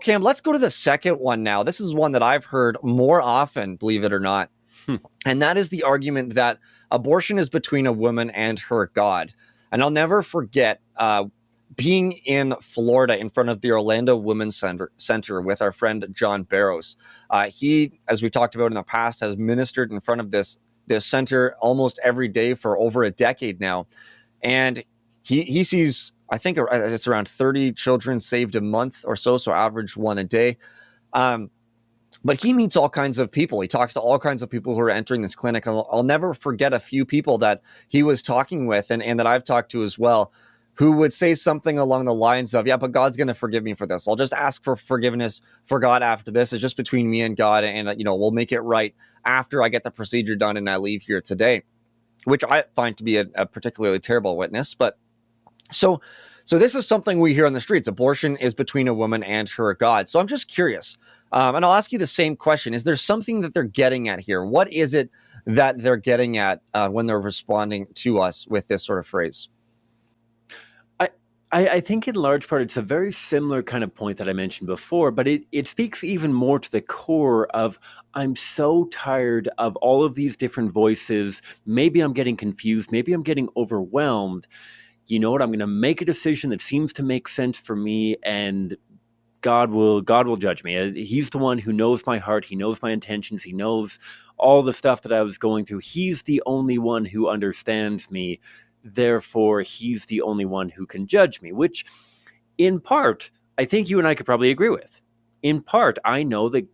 Cam, let's go to the second one now. This is one that I've heard more often, believe it or not. And that is the argument that abortion is between a woman and her God. And I'll never forget being in Florida in front of the Orlando Women's Center with our friend John Barrows. He, as we talked about in the past, has ministered in front of this center almost every day for over a decade now. And he sees, I think it's around 30 children saved a month or so average one a day. But he meets all kinds of people. He talks to all kinds of people who are entering this clinic. I'll never forget a few people that he was talking with and that I've talked to as well, who would say something along the lines of, yeah, but God's going to forgive me for this. I'll just ask for forgiveness for God after this. It's just between me and God. And, we'll make it right after I get the procedure done and I leave here today, which I find to be a particularly terrible witness. But so this is something we hear on the streets. Abortion is between a woman and her God. So I'm just curious. And I'll ask you the same question. Is there something that they're getting at here? What is it that they're getting at when they're responding to us with this sort of phrase? I think in large part it's a very similar kind of point that I mentioned before, but it speaks even more to the core of, I'm so tired of all of these different voices. Maybe I'm getting confused. Maybe I'm getting overwhelmed. You know what? I'm going to make a decision that seems to make sense for me, and God will judge me. He's the one who knows my heart. He knows my intentions. He knows all the stuff that I was going through. He's the only one who understands me. Therefore, he's the only one who can judge me, which in part, I think you and I could probably agree with. In part, I know that,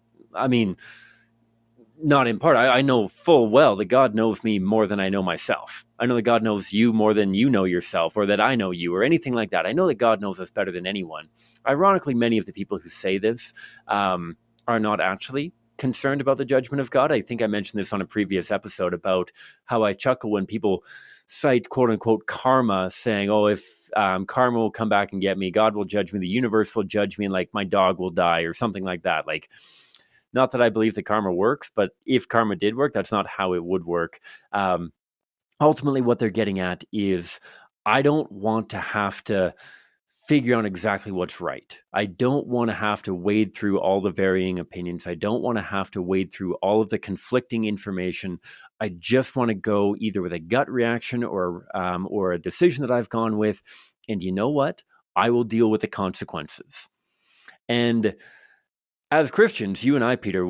not in part, I know full well that God knows me more than I know myself. I know that God knows you more than you know yourself, or that I know you, or anything like that. I know that God knows us better than anyone. Ironically, many of the people who say this are not actually concerned about the judgment of God. I think I mentioned this on a previous episode about how I chuckle when people cite quote unquote karma, saying, oh, if karma will come back and get me, God will judge me, the universe will judge me, and like my dog will die or something like that. Like, not that I believe that karma works, but if karma did work, that's not how it would work. Ultimately, what they're getting at is, I don't want to have to figure out exactly what's right. I don't want to have to wade through all the varying opinions. I don't want to have to wade through all of the conflicting information. I just want to go either with a gut reaction or a decision that I've gone with. And you know what? I will deal with the consequences. And as Christians, you and I, Peter,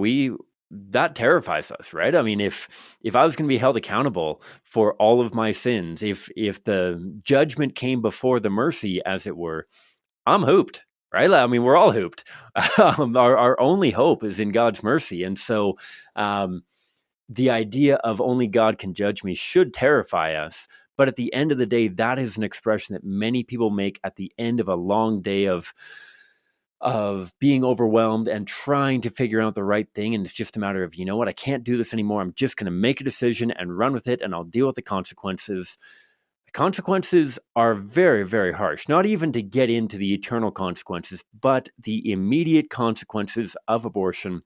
that terrifies us, right? I mean, if I was going to be held accountable for all of my sins, if the judgment came before the mercy, as it were, I'm hooped, right? I mean, we're all hooped. Our only hope is in God's mercy. And so the idea of only God can judge me should terrify us. But at the end of the day, that is an expression that many people make at the end of a long day of being overwhelmed and trying to figure out the right thing. And it's just a matter of, you know what, I can't do this anymore. I'm just going to make a decision and run with it, and I'll deal with the consequences. The consequences are very, very harsh, not even to get into the eternal consequences, but the immediate consequences of abortion,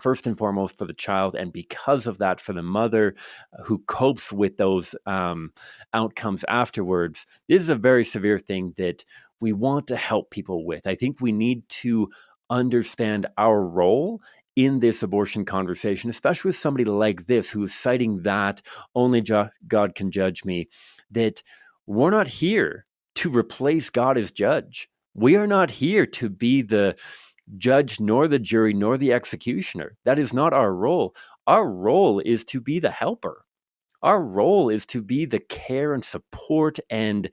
first and foremost for the child, and because of that, for the mother who copes with those outcomes afterwards. This is a very severe thing that we want to help people with. I think we need to understand our role in this abortion conversation, especially with somebody like this who is citing that only God can judge me, that we're not here to replace God as judge. We are not here to be the judge, nor the jury, nor the executioner. That is not our role. Our role is to be the helper. Our role is to be the care and support, and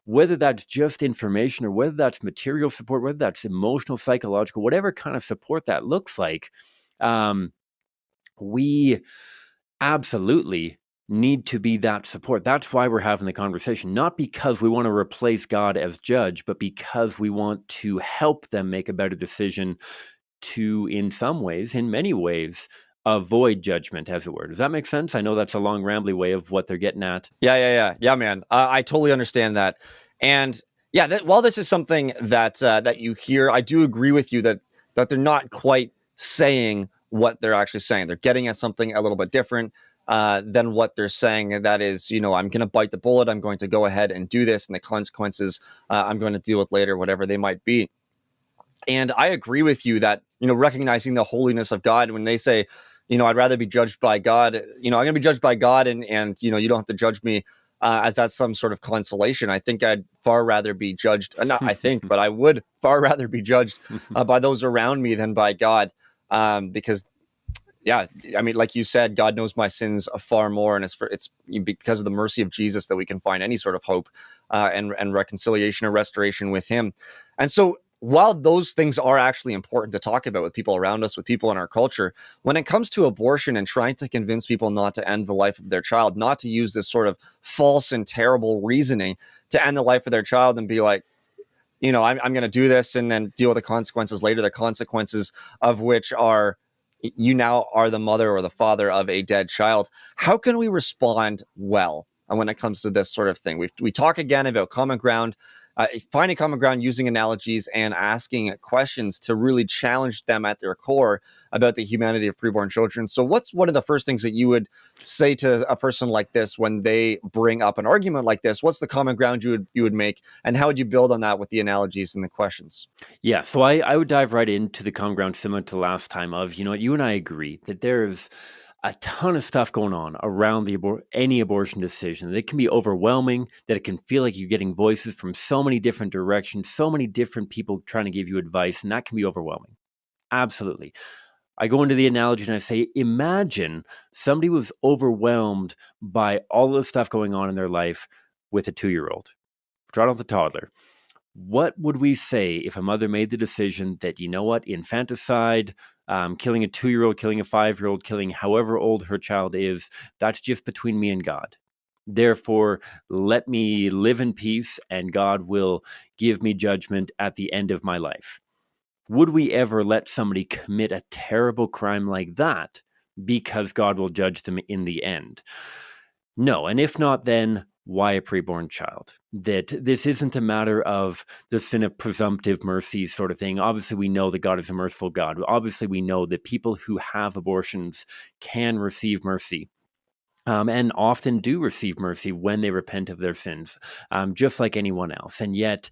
whether that's just information or whether that's material support, whether that's emotional, psychological, whatever kind of support that looks like, we absolutely need to be that support. That's why we're having the conversation, not because we want to replace God as judge, but because we want to help them make a better decision to, in some ways, in many ways, avoid judgment, as it were. Does that make sense? I know that's a long, rambly way of what they're getting at. Yeah, man. I totally understand that. And yeah, while this is something that you hear, I do agree with you that they're not quite saying what they're actually saying. They're getting at something a little bit different than what they're saying. And that is, I'm going to bite the bullet. I'm going to go ahead and do this, and the consequences I'm going to deal with later, whatever they might be. And I agree with you that, recognizing the holiness of God, when they say, I'd rather be judged by God, I'm going to be judged by God, and you don't have to judge me as that's some sort of consolation. I think I'd far rather be judged, not I think, but I would far rather be judged by those around me than by God. Because yeah, I mean, like you said, God knows my sins far more, and it's because of the mercy of Jesus that we can find any sort of hope and reconciliation or restoration with Him. And so, while those things are actually important to talk about with people around us, with people in our culture, when it comes to abortion and trying to convince people not to end the life of their child, not to use this sort of false and terrible reasoning to end the life of their child and be like, I'm going to do this and then deal with the consequences later, the consequences of which are you now are the mother or the father of a dead child. How can we respond well when it comes to this sort of thing? We talk again about common ground, finding common ground using analogies and asking questions to really challenge them at their core about the humanity of preborn children. So what's one of the first things that you would say to a person like this when they bring up an argument like this? What's the common ground you would make, and how would you build on that with the analogies and the questions? Yeah, so I would dive right into the common ground similar to last time of, you and I agree that there's a ton of stuff going on around any abortion decision. That it can be overwhelming, that it can feel like you're getting voices from so many different directions, so many different people trying to give you advice, and that can be overwhelming. Absolutely. I go into the analogy and I say, imagine somebody was overwhelmed by all the stuff going on in their life with a 2-year-old, right off the toddler. What would we say if a mother made the decision that, infanticide, killing a 2-year-old, killing a 5-year-old, killing however old her child is, that's just between me and God. Therefore, let me live in peace and God will give me judgment at the end of my life. Would we ever let somebody commit a terrible crime like that because God will judge them in the end? No. And if not, then why a preborn child? That this isn't a matter of the sin of presumptive mercy sort of thing. Obviously, we know that God is a merciful God. Obviously, we know that people who have abortions can receive mercy. And often do receive mercy when they repent of their sins, just like anyone else. And yet,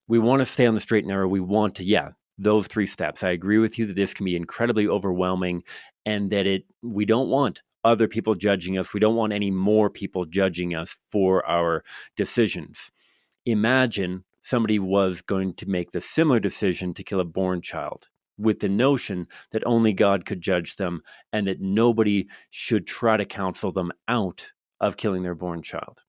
we want to stay on the straight and narrow. We want to, those 3 steps. I agree with you that this can be incredibly overwhelming, and that we don't want other people judging us. We don't want any more people judging us for our decisions. Imagine somebody was going to make the similar decision to kill a born child, with the notion that only God could judge them and that nobody should try to counsel them out of killing their born child.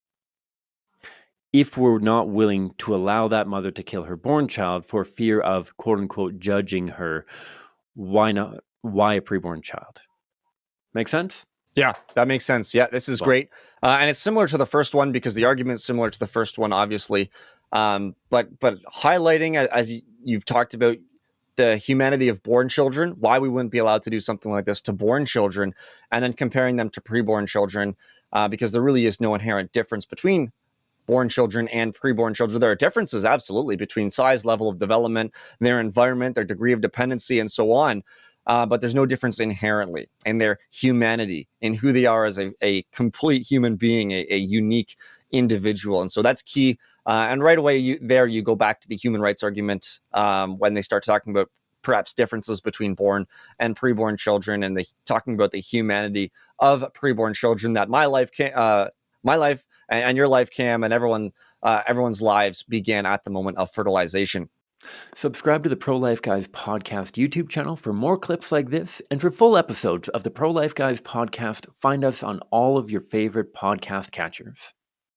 If we're not willing to allow that mother to kill her born child for fear of, quote unquote, judging her, why not? Why a preborn child? Make sense? Yeah, that makes sense. Yeah, this is great. And it's similar to the first one because the argument's similar to the first one, obviously. But highlighting, as you've talked about, the humanity of born children, why we wouldn't be allowed to do something like this to born children, and then comparing them to preborn children, because there really is no inherent difference between born children and preborn children. There are differences, absolutely, between size, level of development, their environment, their degree of dependency, and so on. But there's no difference inherently in their humanity, in who they are as a complete human being, a unique individual. And so that's key. And right away, you go back to the human rights argument when they start talking about perhaps differences between born and preborn children, and talking about the humanity of preborn children, that my life and your life, Cam, and everyone's lives began at the moment of fertilization. Subscribe to the Pro-Life Guys podcast YouTube channel for more clips like this, and for full episodes of the Pro-Life Guys podcast, find us on all of your favorite podcast catchers.